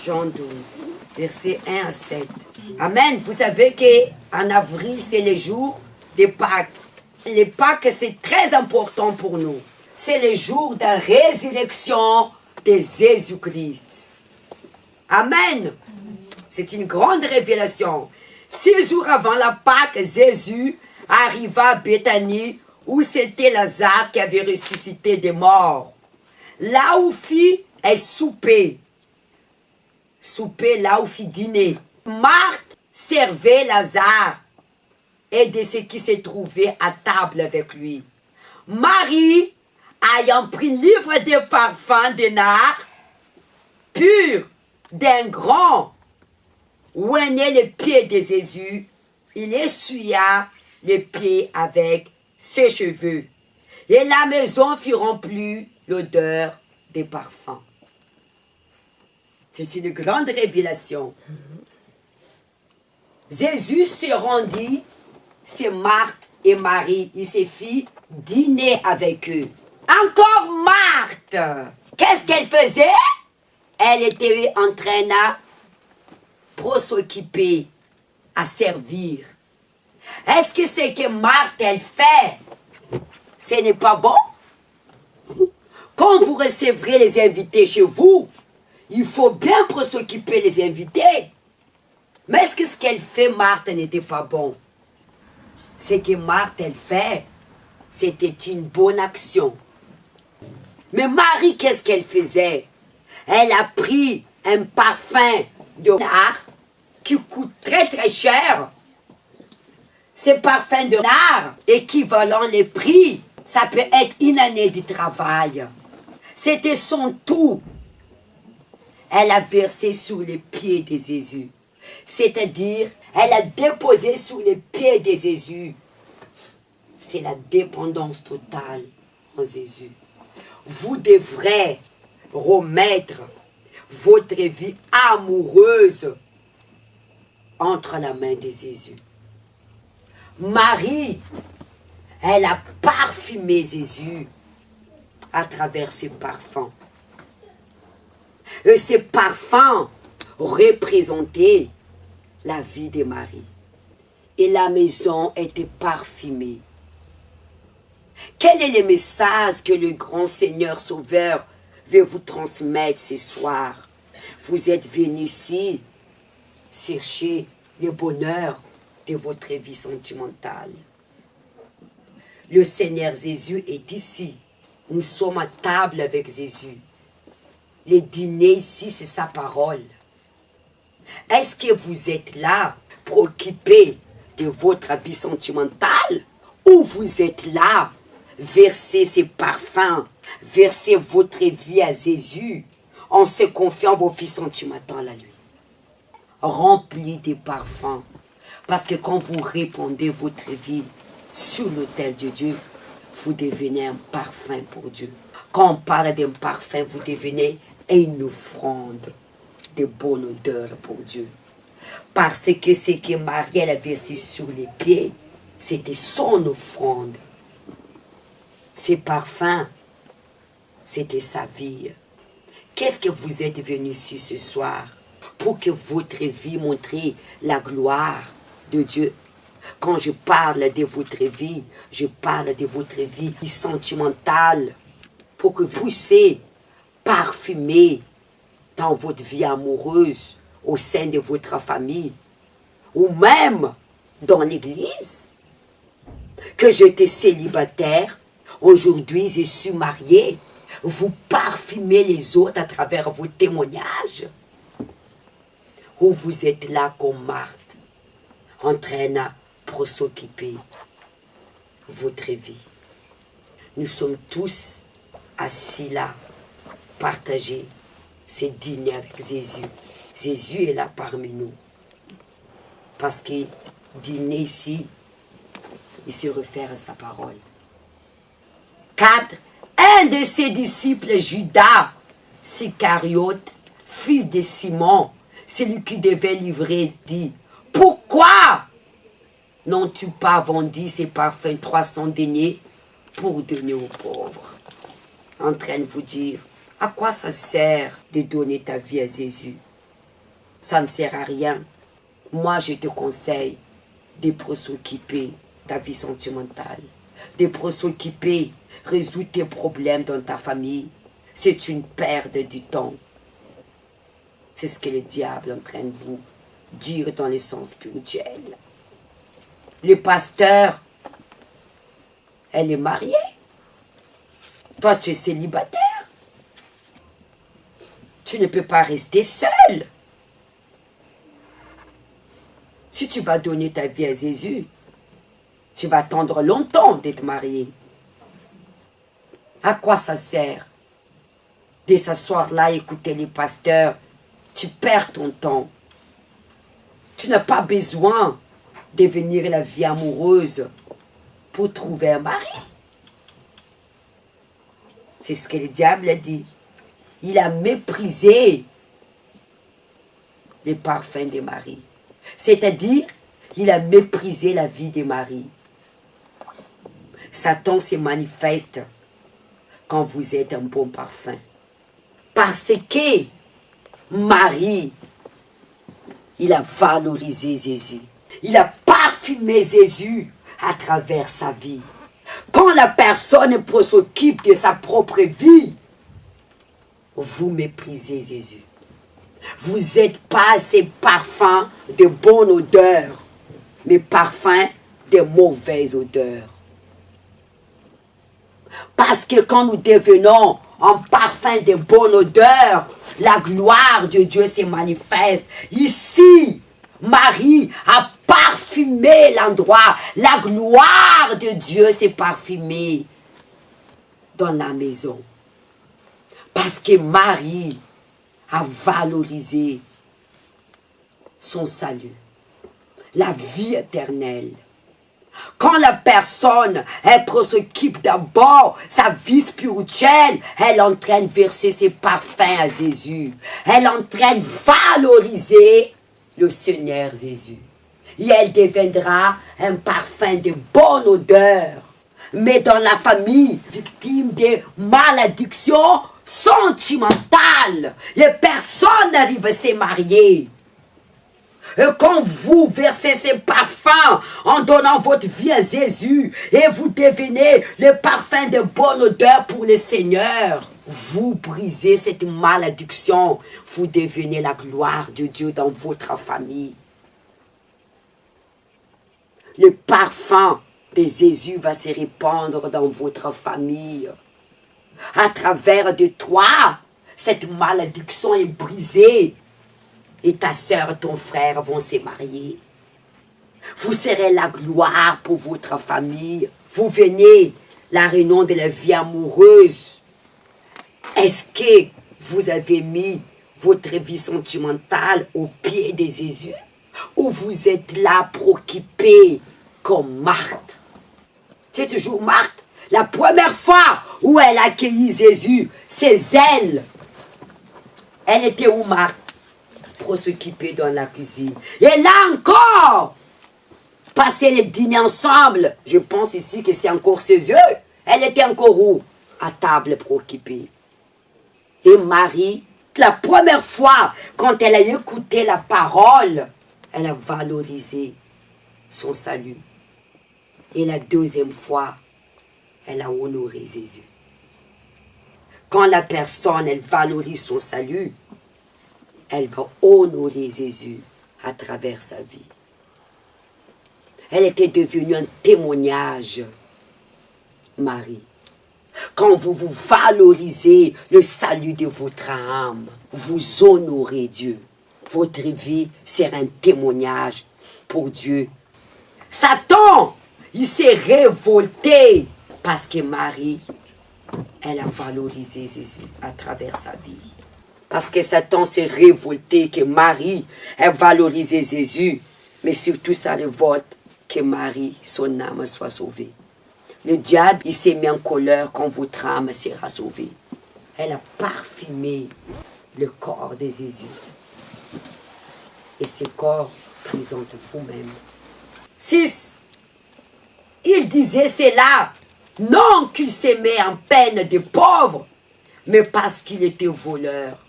Jean 12, versets 1 à 7. Amen. Vous savez qu'en avril, c'est le jour des Pâques. Les Pâques, c'est très important pour nous. C'est le jour de la résurrection de Jésus-Christ. Amen. C'est une grande révélation. 6 jours avant la Pâque, Jésus arriva à Béthanie, où c'était Lazare qui avait ressuscité des morts. Là où fit un souper. Souper, là où fit dîner. Marthe servait Lazare et de ce qui se trouvait à table avec lui. Marie, ayant pris livre de parfums de nard pur d'un grand, oignait les pieds de Jésus, il essuya les pieds avec ses cheveux. Et la maison fut remplie l'odeur des parfums. C'est une grande révélation. Jésus se rendit, c'est Marthe et Marie, il se fit dîner avec eux. Encore Marthe, qu'est-ce qu'elle faisait? Elle était en train pour s'occuper, à servir. Est-ce que c'est que Marthe, elle fait? Ce n'est pas bon? Quand vous recevrez les invités chez vous, il faut bien pour s'occuper des invités. Mais est-ce que ce qu'elle fait, Marthe, n'était pas bon? Ce que Marthe, elle fait, c'était une bonne action. Mais Marie, qu'est-ce qu'elle faisait? Elle a pris un parfum de nard qui coûte très très cher. Ces parfums de nard, équivalent les prix, ça peut être une année de travail. C'était son tout. Elle a versé sous les pieds de Jésus. C'est-à-dire, elle a déposé sous les pieds de Jésus. C'est la dépendance totale en Jésus. Vous devrez remettre votre vie amoureuse entre la main de Jésus. Marie, elle a parfumé Jésus à travers ses parfums. Et ces parfums représentaient la vie de Marie. Et la maison était parfumée. Quel est le message que le grand Seigneur Sauveur veut vous transmettre ce soir? Vous êtes venus ici chercher le bonheur de votre vie sentimentale. Le Seigneur Jésus est ici. Nous sommes à table avec Jésus. Le dîner ici, c'est sa parole. Est-ce que vous êtes là, préoccupé de votre vie sentimentale, ou vous êtes là, versez ces parfums, versez votre vie à Jésus, en se confiant vos vies sentimentales à lui? Remplis de parfums. Parce que quand vous répandez votre vie sur l'autel de Dieu, vous devenez un parfum pour Dieu. Quand on parle d'un parfum, vous devenez une offrande de bonne odeur pour Dieu. Parce que ce que Marie a versé sur les pieds, c'était son offrande. Ces parfums, c'était sa vie. Qu'est-ce que vous êtes venu ici ce soir? Pour que votre vie montre la gloire de Dieu. Quand je parle de votre vie, je parle de votre vie sentimentale. Pour que vous puissiez parfumer dans votre vie amoureuse, au sein de votre famille, ou même dans l'église. Que j'étais célibataire, aujourd'hui je suis marié. Vous parfumez les autres à travers vos témoignages. Ou vous êtes là comme Marthe, en train pour s'occuper votre vie. Nous sommes tous assis là, partager ce dîner avec Jésus. Jésus est là parmi nous. Parce que dîner ici, il se réfère à sa parole. 4. Un de ses disciples, Judas Iscariote, fils de Simon, celui qui devait livrer, dit: pourquoi n'ont-tu pas vendu ces parfums 300 deniers pour donner aux pauvres? En train de vous dire, à quoi ça sert de donner ta vie à Jésus? ça ne sert à rien. Moi, je te conseille de s'occuper de ta vie sentimentale, de s'occuper, résoudre tes problèmes dans ta famille. C'est une perte du temps. C'est ce que le diable est en train de vous dire dans le sens spirituel. Le pasteur, elle est mariée. Toi, tu es célibataire. Tu ne peux pas rester seul. Si tu vas donner ta vie à Jésus, tu vas attendre longtemps d'être marié. À quoi ça sert de s'asseoir là et écouter les pasteurs? Tu perds ton temps. Tu n'as pas besoin de venir la vie amoureuse pour trouver un mari. C'est ce que le diable a dit. Il a méprisé les parfums des maris. C'est-à-dire, il a méprisé la vie des maris. Satan se manifeste quand vous êtes un bon parfum. Parce que Marie, il a valorisé Jésus. Il a parfumé Jésus à travers sa vie. Quand la personne s'occupe de sa propre vie, vous méprisez Jésus. Vous n'êtes pas ces parfums de bonne odeur, mais parfums de mauvaise odeur. Parce que quand nous devenons un parfum de bonne odeur, la gloire de Dieu se manifeste. Ici, Marie a parfumé l'endroit. La gloire de Dieu s'est parfumée dans la maison. Parce que Marie a valorisé son salut, la vie éternelle. Quand la personne, elle s'occupe d'abord sa vie spirituelle, elle est en train de verser ses parfums à Jésus. Elle est en train de valoriser le Seigneur Jésus. Et elle deviendra un parfum de bonne odeur. Mais dans la famille, victime de malédictions sentimentales, les personnes n'arrivent à se marier. Et quand vous versez ces parfums en donnant votre vie à Jésus et vous devenez le parfum de bonne odeur pour le Seigneur, vous brisez cette malédiction, vous devenez la gloire de Dieu dans votre famille. Le parfum de Jésus va se répandre dans votre famille. À travers de toi, cette malédiction est brisée. Et ta soeur, ton frère vont se marier. Vous serez la gloire pour votre famille. Vous venez la réunion de la vie amoureuse. Est-ce que vous avez mis votre vie sentimentale au pied de Jésus? Ou vous êtes là préoccupé comme Marthe? C'est toujours Marthe. La première fois où elle a accueilli Jésus, c'est elle. Elle était où, Marthe? Pour s'occuper dans la cuisine. Et là encore, passer le dîner ensemble. Je pense ici que c'est encore ses yeux. Elle était encore où? À table préoccupée. Et Marie, la première fois, quand elle a écouté la parole, elle a valorisé son salut. Et la deuxième fois, elle a honoré Jésus. Quand la personne, elle valorise son salut, elle va honorer Jésus à travers sa vie. Elle était devenue un témoignage, Marie. Quand vous valorisez le salut de votre âme, vous honorez Dieu. Votre vie sera un témoignage pour Dieu. Satan, il s'est révolté parce que Marie, elle a valorisé Jésus à travers sa vie. Parce que Satan s'est révolté que Marie a valorisé Jésus, mais surtout sa révolte que Marie, son âme, soit sauvée. Le diable, il s'est mis en colère quand votre âme sera sauvée. Elle a parfumé le corps de Jésus. Et ce corps présente vous-même. 6. Il disait cela, non qu'il s'aimait en peine de pauvre, mais parce qu'il était voleur.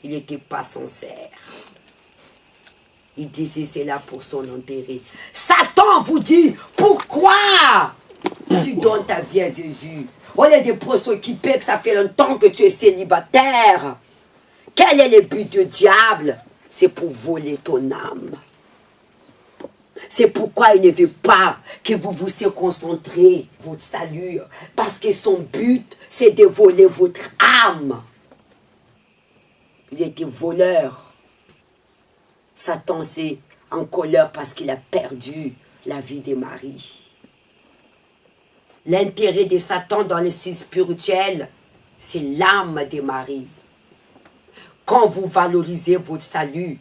Il n'était pas sincère. Il disait c'est là pour son intérêt. Satan vous dit, pourquoi tu donnes ta vie à Jésus? On est des prostituées qui paient que ça fait longtemps que tu es célibataire. Quel est le but du diable? C'est pour voler ton âme. C'est pourquoi il ne veut pas que vous vous concentrez votre salut. Parce que son but, c'est de voler votre âme. Il était voleur. Satan s'est en colère parce qu'il a perdu la vie de Marie. L'intérêt de Satan dans le sens spirituel, c'est l'âme de Marie. Quand vous valorisez votre salut,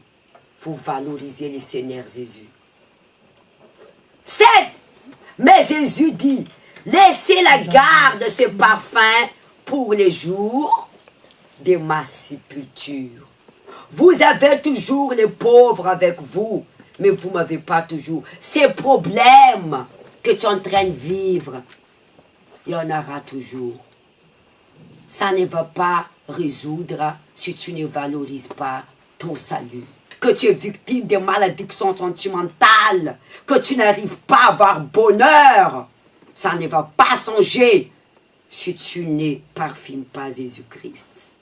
vous valorisez le Seigneur Jésus. 7. Mais Jésus dit, laissez la garde de ce parfum pour les jours de ma sépulture. Vous avez toujours les pauvres avec vous, mais vous ne m'avez pas toujours. Ces problèmes que tu es en train de vivre, il y en aura toujours. Ça ne va pas résoudre si tu ne valorises pas ton salut. Que tu es victime de malédictions sentimentales, que tu n'arrives pas à avoir bonheur, ça ne va pas changer si tu ne parfumes pas Jésus-Christ.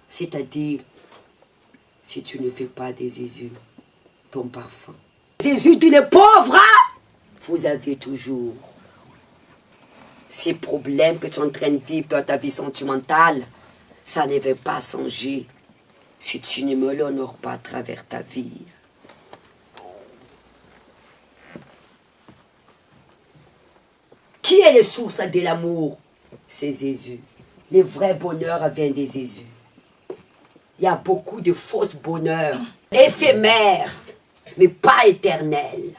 C'est-à-dire, si tu ne fais pas de Jésus ton parfum. Jésus dit les pauvres, vous avez toujours ces problèmes que tu es en train de vivre dans ta vie sentimentale, ça ne va pas changer si tu ne me l'honores pas à travers ta vie. Qui est la source de l'amour? C'est Jésus. Le vrai bonheur vient de Jésus. Il y a beaucoup de fausses bonheurs, éphémères, mais pas éternels.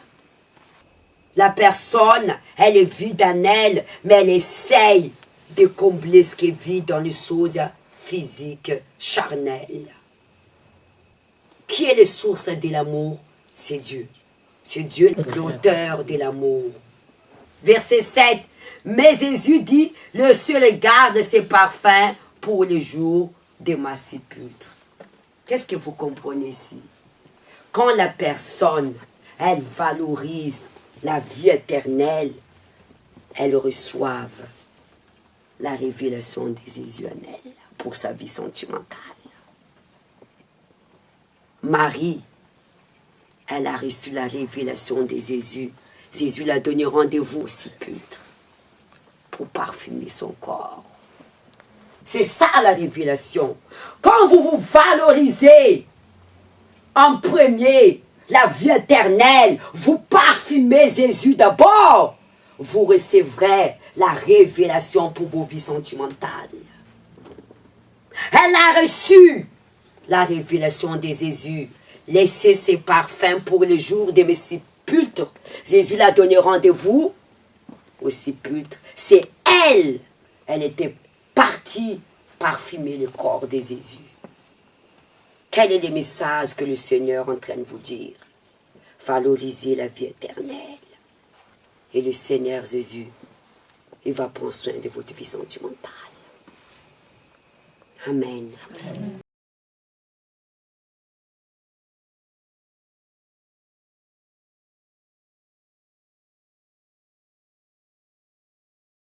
La personne, elle est vide en elle, mais elle essaye de combler ce qui est vide dans les choses physiques, charnelles. Qui est la source de l'amour? C'est Dieu. C'est Dieu l'auteur de l'amour. Verset 7. Mais Jésus dit, le seul garde ses parfums pour les jours de ma sépulture. Qu'est-ce que vous comprenez ici? Quand la personne, elle valorise la vie éternelle, elle reçoit la révélation de Jésus en elle pour sa vie sentimentale. Marie, elle a reçu la révélation de Jésus. Jésus l'a donné rendez-vous au sépulcre pour parfumer son corps. C'est ça la révélation. Quand vous vous valorisez en premier la vie éternelle, vous parfumez Jésus d'abord, vous recevrez la révélation pour vos vies sentimentales. Elle a reçu la révélation de Jésus. Laissez ses parfums pour le jour de mes sépulcres. Jésus l'a donné rendez-vous au sépulcre. C'est elle. Elle était partie parfumer le corps de Jésus. Quel est le message que le Seigneur est en train de vous dire? Valorisez la vie éternelle. Et le Seigneur Jésus, il va prendre soin de votre vie sentimentale. Amen. Amen.